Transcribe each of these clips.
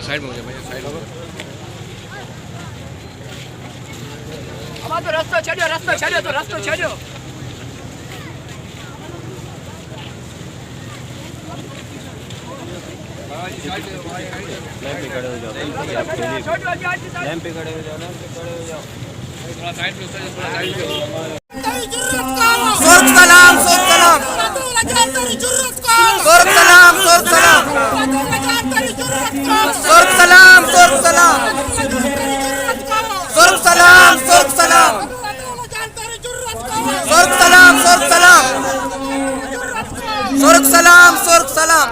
Side में हो जाए भैया, साइड में। અમારો રસ્તો છેડ્યો તો રસ્તો છેડ્યો लैंप पे खड़े हो जाओ, लैंप पे खड़े हो जाओ, लैंप पे खड़े हो जाओ। थोड़ा साइड पे, थोड़ा साइड पे। सोर्क सलाम, सोर्क सलाम, सोर्क सलाम, सोर्क सलाम, सोर्क सलाम, सोर्क सलाम, सोर्क सलाम, सोर्क सलाम, सोर्क सलाम, सोर्क सलाम, सोर्क सलाम, सोर्क सलाम।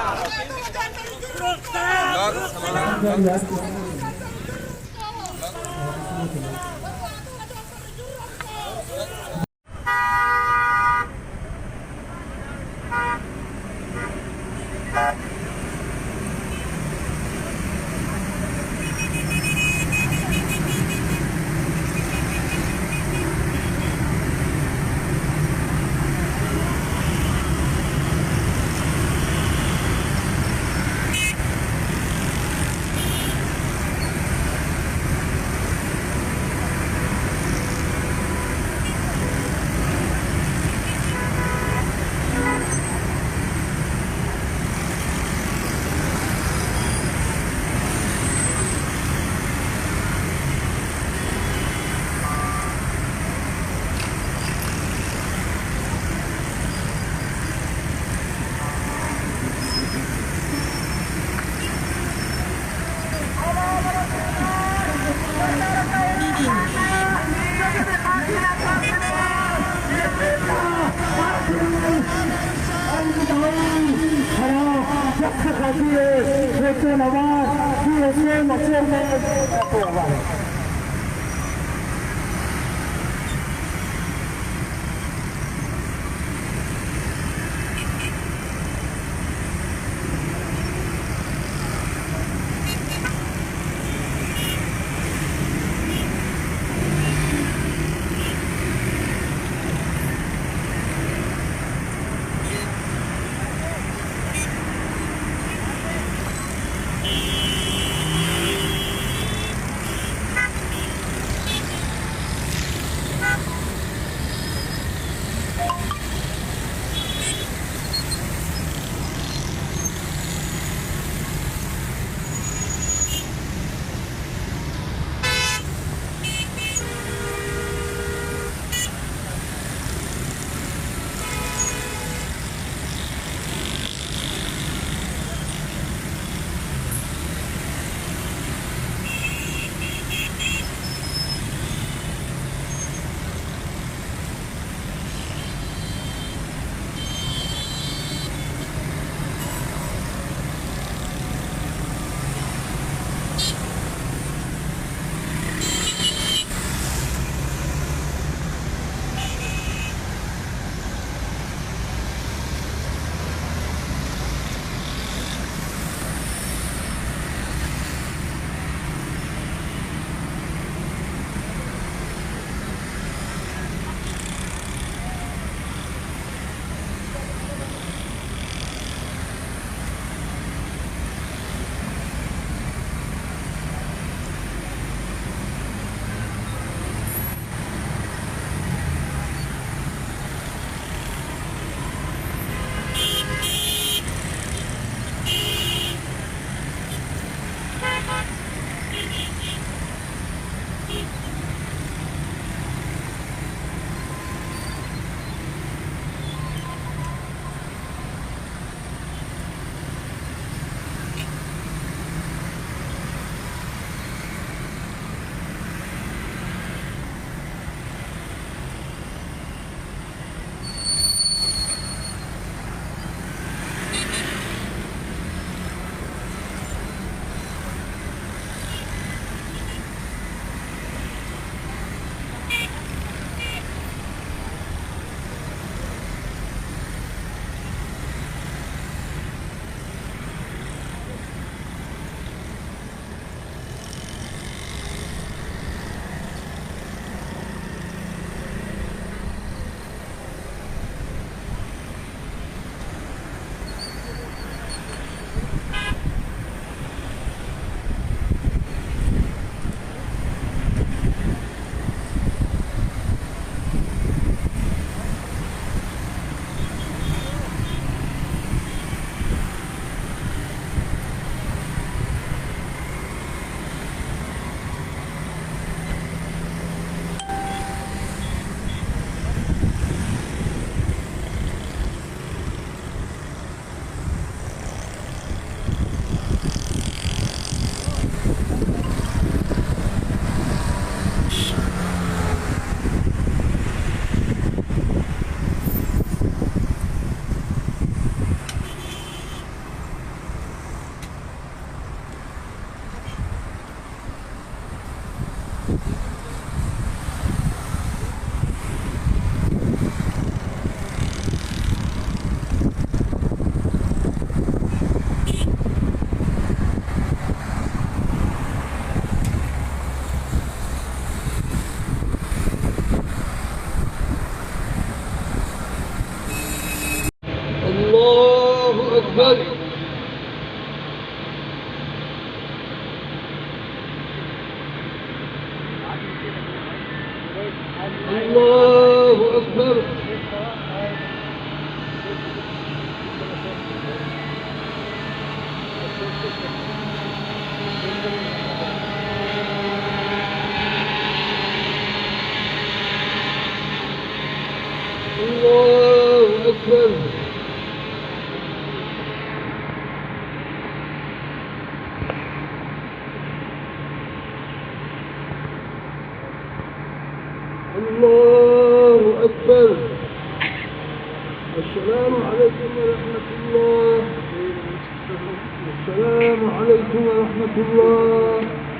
الله أكبر. الله أكبر. الله أكبر. الله أكبر. السلام عليكم ورحمة الله. السلام عليكم ورحمة الله.